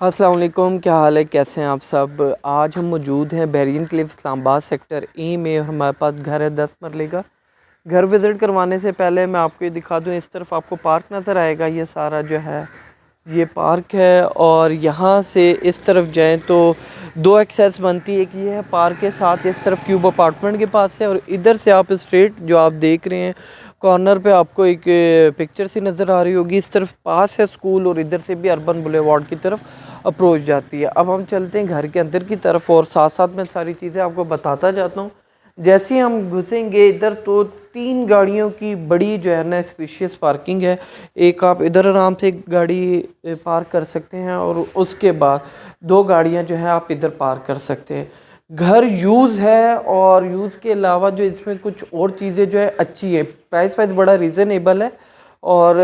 अस्सलाम वालेकुम, क्या हाल है, कैसे हैं आप सब। आज हम मौजूद हैं बेरियन क्लिफ इस्लामाबाद सेक्टर ए में और हमारे पास घर है 10 मरले का। घर विज़िट करवाने से पहले मैं आपको ये दिखा दूं, इस तरफ आपको पार्क नज़र आएगा। ये सारा जो है ये पार्क है और यहाँ से इस तरफ जाएं तो दो एक्सेस बनती है। एक ये है पार्क के साथ, इस तरफ क्यूब अपार्टमेंट के पास है, और इधर से आप स्ट्रेट जो आप देख रहे हैं कॉर्नर पे आपको एक पिक्चर सी नज़र आ रही होगी। इस तरफ पास है स्कूल और इधर से भी अर्बन बुलेवार्ड की तरफ अप्रोच जाती है। अब हम चलते हैं घर के अंदर की तरफ और साथ साथ मैं सारी चीज़ें आपको बताता जाता हूँ। जैसे ही हम घुसेंगे इधर तो 3 गाड़ियों की बड़ी जो है ना स्पेशियस पार्किंग है। एक आप इधर आराम से गाड़ी पार्क कर सकते हैं और उसके बाद 2 गाड़ियां जो है आप इधर पार्क कर सकते हैं। घर यूज़ है और यूज़ के अलावा जो इसमें कुछ और चीज़ें जो है अच्छी है, प्राइस वाइज बड़ा रीज़नेबल है। और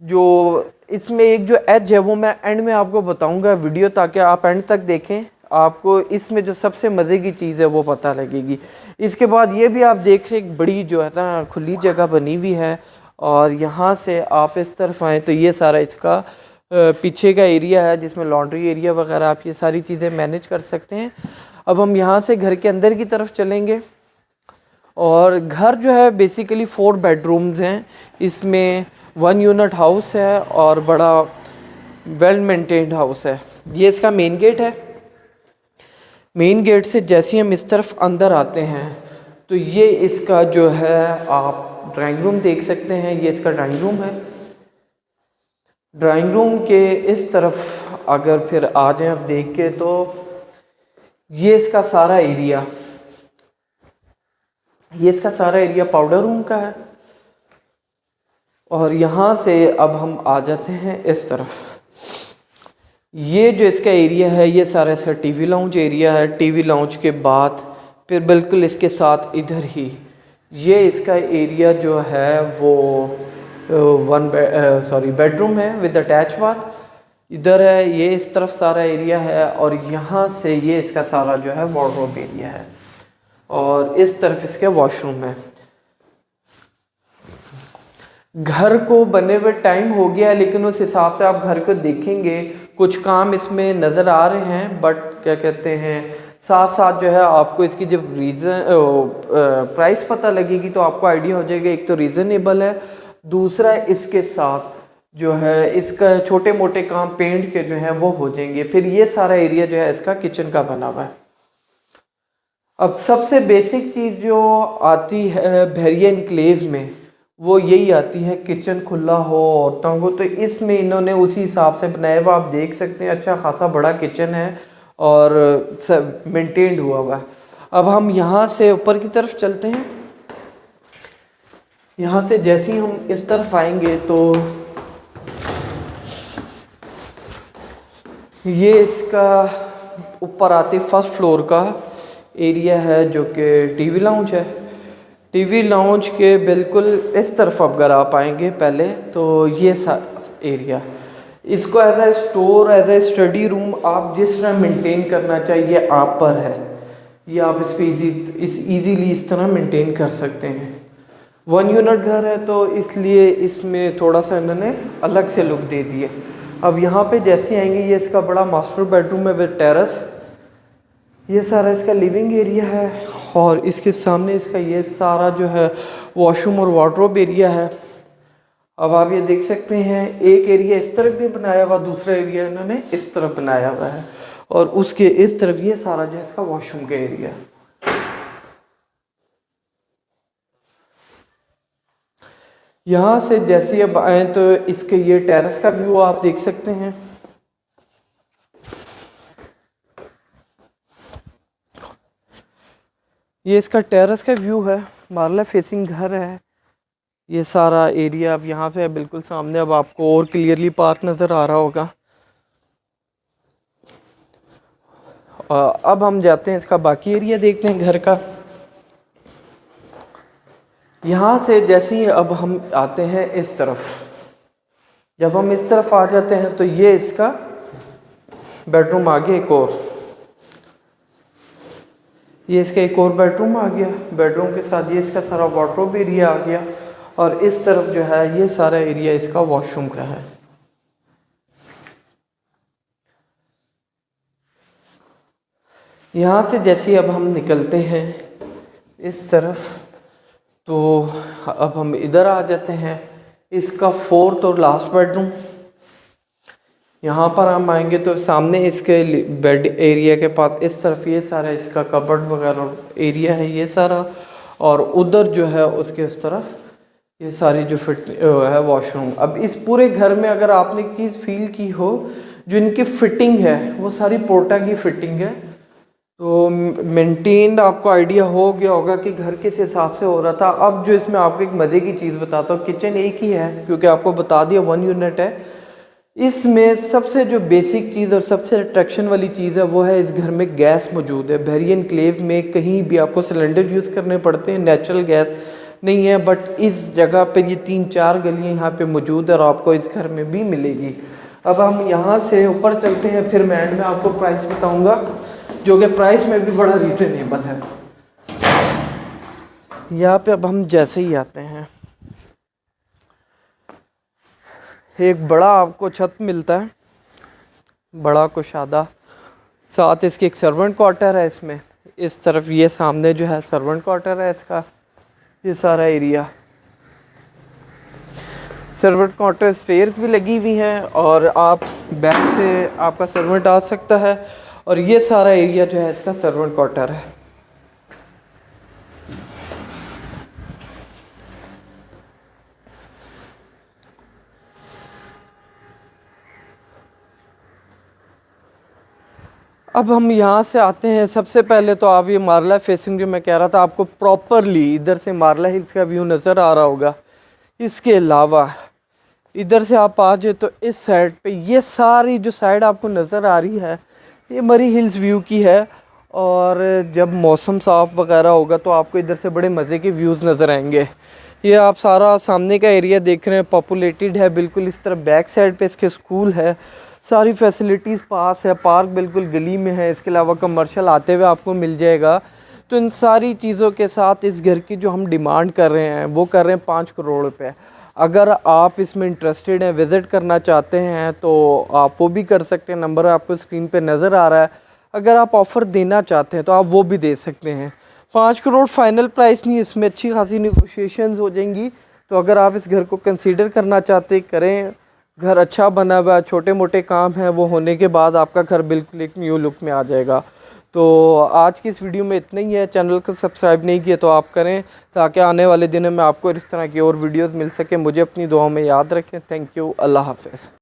जो इसमें एक जो एज है वो मैं एंड में आपको बताऊंगा वीडियो, ताकि आप एंड तक देखें, आपको इसमें जो सबसे मज़े की चीज़ है वो पता लगेगी। इसके बाद ये भी आप देख रहे एक बड़ी जो है ना खुली जगह बनी हुई है और यहाँ से आप इस तरफ आएँ तो ये सारा इसका पीछे का एरिया है जिसमें लॉन्ड्री एरिया वगैरह आप ये सारी चीज़ें मैनेज कर सकते हैं। अब हम यहाँ से घर के अंदर की तरफ चलेंगे और घर जो है बेसिकली 4 बेडरूम्स हैं। इसमें 1 यूनिट हाउस है और बड़ा वेल मेंटेन्ड हाउस है। ये इसका मेन गेट है। मेन गेट से जैसे हम इस तरफ अंदर आते हैं तो ये इसका जो है आप ड्राइंग रूम देख सकते हैं। ये इसका ड्राइंग रूम है। ड्राइंग रूम के इस तरफ अगर फिर आ जाएं आप देख के तो ये इसका सारा एरिया, ये इसका सारा एरिया पाउडर रूम का है। और यहाँ से अब हम आ जाते हैं इस तरफ। ये जो इसका एरिया है ये सारा इसका टीवी लाउंज एरिया है। टीवी लाउंज के बाद फिर बिल्कुल इसके साथ इधर ही ये इसका एरिया जो है वो बेडरूम है विद अटैच बाथ। इधर है ये इस तरफ सारा एरिया है और यहाँ से ये इसका सारा जो है वार्डरोब एरिया है और इस तरफ इसके वॉशरूम है। घर को बने हुए टाइम हो गया है, लेकिन उस हिसाब से आप घर को देखेंगे कुछ काम इसमें नज़र आ रहे हैं, बट क्या कहते हैं साथ साथ जो है आपको इसकी जब प्राइस पता लगेगी तो आपको आइडिया हो जाएगा। एक तो रीज़नेबल है, दूसरा इसके साथ जो है इसका छोटे मोटे काम पेंट के जो हैं वो हो जाएंगे। फिर ये सारा एरिया जो है इसका किचन का बना हुआ है। अब सबसे बेसिक चीज़ जो आती है बेरियन एन्क्लेव में वो यही आती है, किचन खुला हो औरतों को, तो इसमें इन्होंने उसी हिसाब से बनाया हुआ आप देख सकते हैं। अच्छा खासा बड़ा किचन है और सब मेंटेन्ड हुआ हुआ है। अब हम यहाँ से ऊपर की तरफ चलते हैं। यहाँ से जैसे ही हम इस तरफ आएंगे तो ये इसका ऊपर आते फर्स्ट फ्लोर का एरिया है जो कि टीवी लाउंज है। टीवी लाउंज के बिल्कुल इस तरफ अगर आप आएंगे पहले तो ये एरिया, इसको as a store as a study room आप जिस तरह मेंटेन करना चाहिए आप पर है। ये आप इसको इजीली इस तरह मेंटेन कर सकते हैं। 1 यूनिट घर है तो इसलिए इसमें थोड़ा सा इन्होंने अलग से लुक दे दिए। अब यहाँ पे जैसे आएंगे ये इसका बड़ा मास्टर बेडरूम है विद टेरेस। ये सारा इसका लिविंग एरिया है और इसके सामने इसका ये सारा जो है वॉशरूम और वार्डरोब एरिया है। अब आप ये देख सकते हैं एक एरिया इस तरफ भी बनाया हुआ, दूसरा एरिया इन्होंने इस तरफ बनाया हुआ है और उसके इस तरफ ये सारा जो है इसका वॉशरूम का एरिया। यहाँ से जैसे अब आए तो इसके ये टेरेस का व्यू आप देख सकते हैं। ये इसका टेरेस का व्यू है, मारला फेसिंग घर है। ये सारा एरिया अब यहाँ पे बिल्कुल सामने, अब आपको और क्लियरली पार्क नज़र आ रहा होगा। अब हम जाते हैं इसका बाकी एरिया देखते हैं घर का। यहाँ से जैसे ही अब हम आते हैं इस तरफ, जब हम इस तरफ आ जाते हैं तो ये इसका बेडरूम आ गया एक और, ये इसका एक और बेडरूम आ गया। बेडरूम के साथ ये इसका सारा वार्डरोब एरिया आ गया और इस तरफ जो है ये सारा एरिया इसका वॉशरूम का है। यहाँ से जैसे ही अब हम निकलते हैं इस तरफ, तो अब हम इधर आ जाते हैं। इसका फोर्थ और लास्ट बेडरूम। यहाँ पर हम आएंगे तो सामने इसके बेड एरिया के पास इस तरफ ये सारा इसका कबर्ड वगैरह एरिया है ये सारा, और उधर जो है उसके उस तरफ ये सारी जो फिट है वॉशरूम। अब इस पूरे घर में अगर आपने एक चीज़ फील की हो, जो इनकी फिटिंग है वो सारी पोर्टा की फिटिंग है, तो मेंटेन्ड आपको आइडिया हो गया होगा कि घर किस हिसाब से हो रहा था। अब जो इसमें आपको एक मज़े की चीज़ बताता हूँ, किचन एक ही है क्योंकि आपको बता दिया 1 यूनिट है। इसमें सबसे जो बेसिक चीज़ और सबसे अट्रैक्शन वाली चीज़ है वो है इस घर में गैस मौजूद है। वेरिएंट एन्क्लेव में कहीं भी आपको सिलेंडर यूज़ करने पड़ते हैं, नेचुरल गैस नहीं है, बट इस जगह पर ये 3-4 गलियाँ यहाँ पे मौजूद है और आपको इस घर में भी मिलेगी। अब हम यहाँ से ऊपर चलते हैं, फिर मैं एंड में आपको प्राइस बताऊँगा, जो कि प्राइस में भी बड़ा रीज़नेबल है। यहाँ पे अब हम जैसे ही आते हैं, एक बड़ा आपको छत मिलता है, बड़ा कुशादा, साथ इसके एक सर्वेंट क्वार्टर है। इसमें इस तरफ ये सामने जो है सर्वेंट क्वार्टर है, इसका ये सारा एरिया सर्वेंट क्वार्टर, स्टेयर्स भी लगी हुई हैं और आप बैक से आपका सर्वेंट आ सकता है, और ये सारा एरिया जो है इसका सर्वेंट क्वार्टर है। अब हम यहाँ से आते हैं, सबसे पहले तो आप ये मारला फेसिंग जो मैं कह रहा था आपको प्रॉपरली इधर से मारला हिल्स का व्यू नज़र आ रहा होगा। इसके अलावा इधर से आप आ जाए तो इस साइड पे ये सारी जो साइड आपको नज़र आ रही है ये मरी हिल्स व्यू की है, और जब मौसम साफ़ वगैरह होगा तो आपको इधर से बड़े मज़े के व्यूज़ नज़र आएंगे। ये आप सारा सामने का एरिया देख रहे हैं, पॉपुलेटेड है बिल्कुल। इस तरफ बैक साइड पे इसके स्कूल है, सारी फैसिलिटीज़ पास है, पार्क बिल्कुल गली में है, इसके अलावा कमर्शियल आते हुए आपको मिल जाएगा। तो इन सारी चीज़ों के साथ इस घर की जो हम डिमांड कर रहे हैं वो कर रहे हैं 5 करोड़ रुपये। अगर आप इसमें इंटरेस्टेड हैं, विज़िट करना चाहते हैं तो आप वो भी कर सकते हैं, नंबर आपको स्क्रीन पे नज़र आ रहा है। अगर आप ऑफ़र देना चाहते हैं तो आप वो भी दे सकते हैं। 5 करोड़ फाइनल प्राइस नहीं, इसमें अच्छी खासी निगोशिएशंस हो जाएंगी। तो अगर आप इस घर को कंसीडर करना चाहते करें, घर अच्छा बना हुआ है, छोटे मोटे काम हैं वो होने के बाद आपका घर बिल्कुल एक न्यू लुक में आ जाएगा। तो आज की इस वीडियो में इतना ही है। चैनल को सब्सक्राइब नहीं किया तो आप करें, ताकि आने वाले दिनों में आपको इस तरह की और वीडियोस मिल सके। मुझे अपनी दुआओं में याद रखें। Thank you. अल्लाह हाफ़िज़।